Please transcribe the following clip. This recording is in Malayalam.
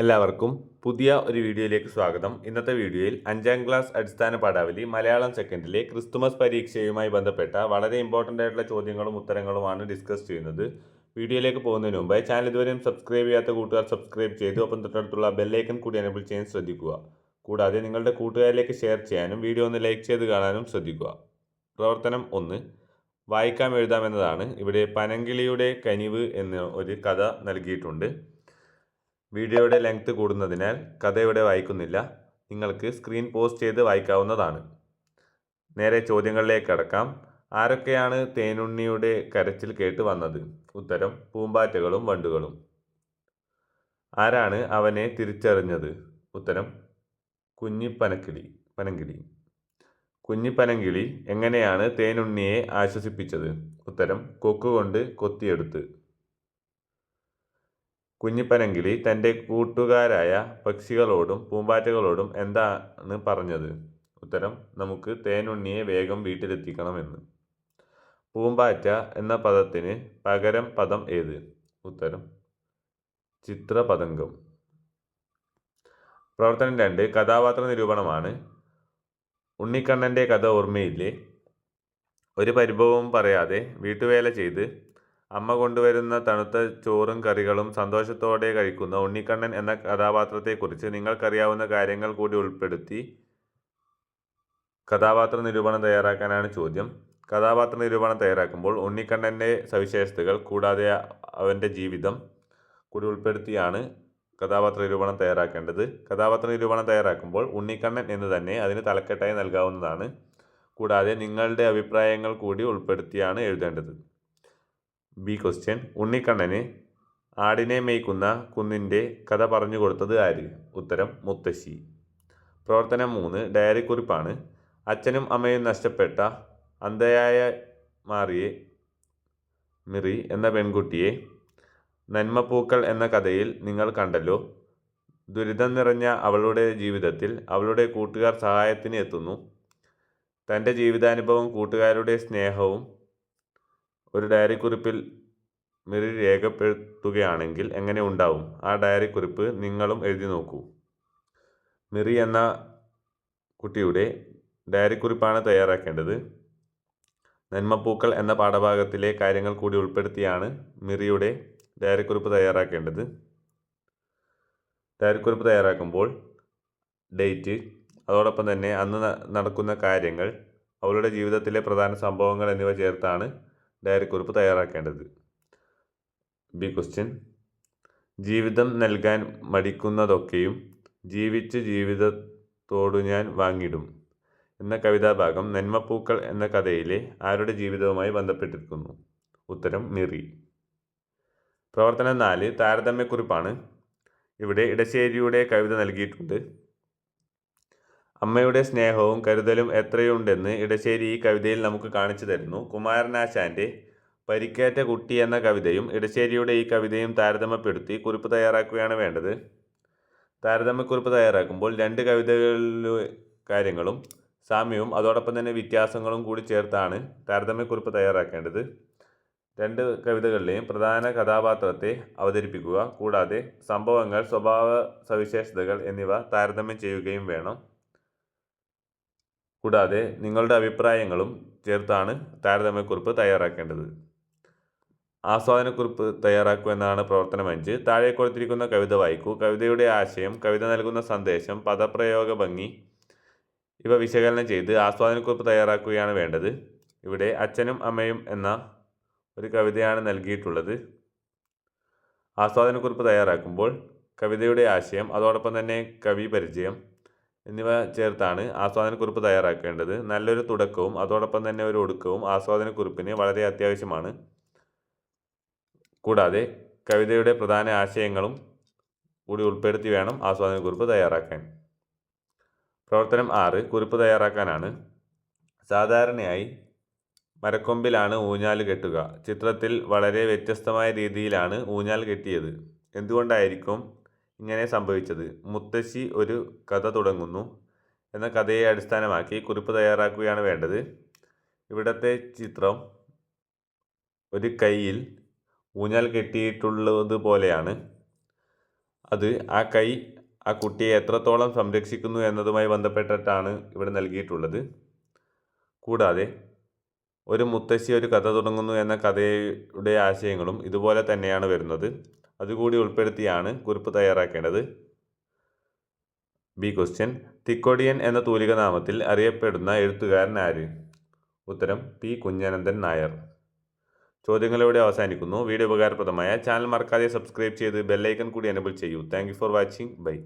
എല്ലാവർക്കും പുതിയ ഒരു വീഡിയോയിലേക്ക് സ്വാഗതം. ഇന്നത്തെ വീഡിയോയിൽ 5ാം ക്ലാസ് അടിസ്ഥാന പാഠാവലി മലയാളം സെക്കൻഡിലെ ക്രിസ്തുമസ് പരീക്ഷയുമായി ബന്ധപ്പെട്ട വളരെ ഇമ്പോർട്ടൻ്റ് ആയിട്ടുള്ള ചോദ്യങ്ങളും ഉത്തരങ്ങളുമാണ് ഡിസ്കസ് ചെയ്യുന്നത്. വീഡിയോയിലേക്ക് പോകുന്നതിന് മുമ്പായി ചാനൽ ഇതുവരെയും സബ്സ്ക്രൈബ് ചെയ്യാത്ത കൂട്ടുകാർ സബ്സ്ക്രൈബ് ചെയ്തു ഒപ്പം തൊട്ടടുത്തുള്ള ബെല്ലൈക്കൺ കൂടി എനേബിൾ ചെയ്യാൻ ശ്രദ്ധിക്കുക. കൂടാതെ നിങ്ങളുടെ കൂട്ടുകാരിലേക്ക് ഷെയർ ചെയ്യാനും വീഡിയോ ഒന്ന് ലൈക്ക് ചെയ്ത് കാണാനും ശ്രദ്ധിക്കുക. പ്രവർത്തനം 1 വായിക്കാം എഴുതാം എന്നതാണ്. ഇവിടെ പനങ്കിളിയുടെ കനിവ് എന്ന ഒരു കഥ നൽകിയിട്ടുണ്ട്. വീഡിയോയുടെ ലെങ്ത് കൂടുന്നതിനാൽ കഥ ഇവിടെ വായിക്കുന്നില്ല. നിങ്ങൾക്ക് സ്ക്രീൻ പോസ് ചെയ്ത് വായിക്കാവുന്നതാണ്. നേരെ ചോദ്യങ്ങളിലേക്ക് കടക്കാം. ആരൊക്കെയാണ് തേനുണ്ണിയുടെ കരച്ചിൽ കേട്ട് വന്നത്? ഉത്തരം പൂമ്പാറ്റകളും വണ്ടുകളും. ആരാണ് അവനെ തിരിച്ചറിഞ്ഞത്? ഉത്തരം പനങ്കിളി. കുഞ്ഞിപ്പനങ്കിളി എങ്ങനെയാണ് തേനുണ്ണിയെ ആശ്വസിപ്പിച്ചത്? ഉത്തരം കൊക്കുകൊണ്ട് കൊത്തിയെടുത്ത്. കുഞ്ഞിപ്പനങ്കിളി തൻ്റെ കൂട്ടുകാരായ പക്ഷികളോടും പൂമ്പാറ്റകളോടും എന്താണ് പറഞ്ഞത്? ഉത്തരം നമുക്ക് തേനുണ്ണിയെ വേഗം വീട്ടിലെത്തിക്കണമെന്ന്. പൂമ്പാറ്റ എന്ന പദത്തിന് പകരം പദം ഏത്? ഉത്തരം ചിത്രപതംഗം. പ്രവർത്തനം 2 കഥാപാത്ര നിരൂപണമാണ്. ഉണ്ണിക്കണ്ണൻ്റെ കഥ ഓർമ്മയില്ലേ? ഒരു പരിഭവവും പറയാതെ വീട്ടുവേല ചെയ്ത് അമ്മ കൊണ്ടുവരുന്ന തണുത്ത ചോറും കറികളും സന്തോഷത്തോടെ കഴിക്കുന്ന ഉണ്ണിക്കണ്ണൻ എന്ന കഥാപാത്രത്തെക്കുറിച്ച് നിങ്ങൾക്കറിയാവുന്ന കാര്യങ്ങൾ കൂടി ഉൾപ്പെടുത്തി കഥാപാത്ര നിരൂപണം തയ്യാറാക്കാനാണ് ചോദ്യം. കഥാപാത്ര നിരൂപണം തയ്യാറാക്കുമ്പോൾ ഉണ്ണിക്കണ്ണൻ്റെ സവിശേഷതകൾ കൂടാതെ അവൻ്റെ ജീവിതം കൂടി ഉൾപ്പെടുത്തിയാണ് കഥാപാത്ര നിരൂപണം തയ്യാറാക്കേണ്ടത്. കഥാപാത്ര നിരൂപണം തയ്യാറാക്കുമ്പോൾ ഉണ്ണിക്കണ്ണൻ എന്ന് തന്നെ അതിന് തലക്കെട്ടായി നൽകാവുന്നതാണ്. കൂടാതെ നിങ്ങളുടെ അഭിപ്രായങ്ങൾ കൂടി ഉൾപ്പെടുത്തിയാണ് എഴുതേണ്ടത്. B question. ഉണ്ണിക്കണ്ണന് ആടിനെ മേയ്ക്കുന്ന കുന്നിൻ്റെ കഥ പറഞ്ഞു കൊടുത്തത് ആര്? ഉത്തരം മുത്തശ്ശി. പ്രവർത്തനം 3 ഡയറി കുറിപ്പാണ്. അച്ഛനും അമ്മയും നഷ്ടപ്പെട്ട അന്ധയായ മാറിയ മിറി എന്ന പെൺകുട്ടിയെ നന്മപ്പൂക്കൾ എന്ന കഥയിൽ നിങ്ങൾ കണ്ടല്ലോ. ദുരിതം നിറഞ്ഞ അവളുടെ ജീവിതത്തിൽ അവളുടെ കൂട്ടുകാർ സഹായത്തിന് എത്തുന്നു. തൻ്റെ ജീവിതാനുഭവം കൂട്ടുകാരുടെ സ്നേഹവും ഒരു ഡയറി കുറിപ്പിൽ മിറി രേഖപ്പെടുത്തുകയാണെങ്കിൽ എങ്ങനെ ഉണ്ടാവും? ആ ഡയറി കുറിപ്പ് നിങ്ങളും എഴുതി നോക്കൂ. മിറി എന്ന കുട്ടിയുടെ ഡയറി കുറിപ്പാണ് തയ്യാറാക്കേണ്ടത്. നന്മപ്പൂക്കൾ എന്ന പാഠഭാഗത്തിലെ കാര്യങ്ങൾ കൂടി ഉൾപ്പെടുത്തിയാണ് മിറിയുടെ ഡയറി കുറിപ്പ് തയ്യാറാക്കേണ്ടത്. ഡയറി കുറിപ്പ് തയ്യാറാക്കുമ്പോൾ ഡേറ്റ്, അതോടൊപ്പം തന്നെ അന്ന് നടക്കുന്ന കാര്യങ്ങൾ, അവളുടെ ജീവിതത്തിലെ പ്രധാന സംഭവങ്ങൾ എന്നിവ ചേർത്താണ് ഡയറി കുറിപ്പ് തയ്യാറാക്കേണ്ടത്. B question. ജീവിതം നൽകാൻ മടിക്കുന്നതൊക്കെയും ജീവിച്ച് ജീവിതത്തോടു ഞാൻ വാങ്ങിടും എന്ന കവിതാഭാഗം നന്മപ്പൂക്കൾ എന്ന കഥയിലെ ആരുടെ ജീവിതവുമായി ബന്ധപ്പെട്ടിരിക്കുന്നു? ഉത്തരം മിറി. പ്രവർത്തനം 4 താരതമ്യക്കുറിപ്പാണ്. ഇവിടെ ഇടശ്ശേരിയുടെ കവിത നൽകിയിട്ടുണ്ട്. അമ്മയുടെ സ്നേഹവും കരുതലും എത്രയുണ്ടെന്ന് ഇടശ്ശേരി ഈ കവിതയിൽ നമുക്ക് കാണിച്ചു തരുന്നു. കുമാരനാശാൻ്റെ പരിക്കേറ്റ കുട്ടി എന്ന കവിതയും ഇടശ്ശേരിയുടെ ഈ കവിതയും താരതമ്യപ്പെടുത്തി കുറിപ്പ് തയ്യാറാക്കുകയാണ് വേണ്ടത്. താരതമ്യക്കുറിപ്പ് തയ്യാറാക്കുമ്പോൾ 2 കവിതകളിലെ കാര്യങ്ങളും സാമ്യവും അതോടൊപ്പം തന്നെ വ്യത്യാസങ്ങളും കൂടി ചേർത്താണ് താരതമ്യക്കുറിപ്പ് തയ്യാറാക്കേണ്ടത്. 2 കവിതകളിലെയും പ്രധാന കഥാപാത്രത്തെ അവതരിപ്പിക്കുക. കൂടാതെ സംഭവങ്ങൾ, സ്വഭാവ സവിശേഷതകൾ എന്നിവ താരതമ്യം ചെയ്യുകയും വേണം. കൂടാതെ നിങ്ങളുടെ അഭിപ്രായങ്ങളും ചേർത്താണ് താരതമ്യക്കുറിപ്പ് തയ്യാറാക്കേണ്ടത്. ആസ്വാദനക്കുറിപ്പ് തയ്യാറാക്കുക എന്നാണ് പ്രവർത്തനം 5. താഴെ കൊടുത്തിരിക്കുന്ന കവിത വായിക്കൂ. കവിതയുടെ ആശയം, കവിത നൽകുന്ന സന്ദേശം, പദപ്രയോഗ ഭംഗി ഇവ വിശകലനം ചെയ്ത് ആസ്വാദനക്കുറിപ്പ് തയ്യാറാക്കുകയാണ് വേണ്ടത്. ഇവിടെ അച്ഛനും അമ്മയും എന്ന ഒരു കവിതയാണ് നൽകിയിട്ടുള്ളത്. ആസ്വാദനക്കുറിപ്പ് തയ്യാറാക്കുമ്പോൾ കവിതയുടെ ആശയം, അതോടൊപ്പം തന്നെ കവി പരിചയം എന്നിവ ചേർത്താണ് ആസ്വാദനക്കുറിപ്പ് തയ്യാറാക്കേണ്ടത്. നല്ലൊരു തുടക്കവും അതോടൊപ്പം തന്നെ ഒരു ഒടുക്കവും ആസ്വാദനക്കുറിപ്പിന് വളരെ അത്യാവശ്യമാണ്. കൂടാതെ കവിതയുടെ പ്രധാന ആശയങ്ങളും കൂടി ഉൾപ്പെടുത്തി വേണം ആസ്വാദനക്കുറിപ്പ് തയ്യാറാക്കാൻ. പ്രവർത്തനം 6 കുറിപ്പ് തയ്യാറാക്കാനാണ്. സാധാരണയായി മരക്കൊമ്പിലാണ് ഊഞ്ഞാൽ കെട്ടുക. ചിത്രത്തിൽ വളരെ വ്യത്യസ്തമായ രീതിയിലാണ് ഊഞ്ഞാൽ കെട്ടിയത്. എന്തുകൊണ്ടായിരിക്കും ഇങ്ങനെ സംഭവിച്ചത്? മുത്തശ്ശി ഒരു കഥ തുടങ്ങുന്നു എന്ന കഥയെ അടിസ്ഥാനമാക്കി കുറിപ്പ് തയ്യാറാക്കുകയാണ് വേണ്ടത്. ഇവിടത്തെ ചിത്രം ഒരു കൈയിൽ ഊഞ്ഞാൽ കെട്ടിയിട്ടുള്ളത് പോലെയാണ്. അത് ആ കൈ ആ കുട്ടിയെ എത്രത്തോളം സംരക്ഷിക്കുന്നു എന്നതുമായി ബന്ധപ്പെട്ടിട്ടാണ് ഇവിടെ നൽകിയിട്ടുള്ളത്. കൂടാതെ ഒരു മുത്തശ്ശി ഒരു കഥ തുടങ്ങുന്നു എന്ന കഥയുടെ ആശയങ്ങളും ഇതുപോലെ തന്നെയാണ് വരുന്നത്. അതുകൂടി ഉൾപ്പെടുത്തിയാണ് കുറിപ്പ് തയ്യാറാക്കേണ്ടത്. B question. തിക്കൊടിയൻ എന്ന തൂലികാനാമത്തിൽ അറിയപ്പെടുന്ന എഴുത്തുകാരൻ ആര്? ഉത്തരം പി. കുഞ്ഞനന്ദൻ നായർ. ചോദ്യങ്ങളിവിടെ അവസാനിക്കുന്നു. വീഡിയോ ഉപകാരപ്രദമായ ചാനൽ മറക്കാതെ സബ്സ്ക്രൈബ് ചെയ്ത് ബെല്ലൈക്കൺ കൂടി എനേബിൾ ചെയ്യൂ. Thank you for watching. By.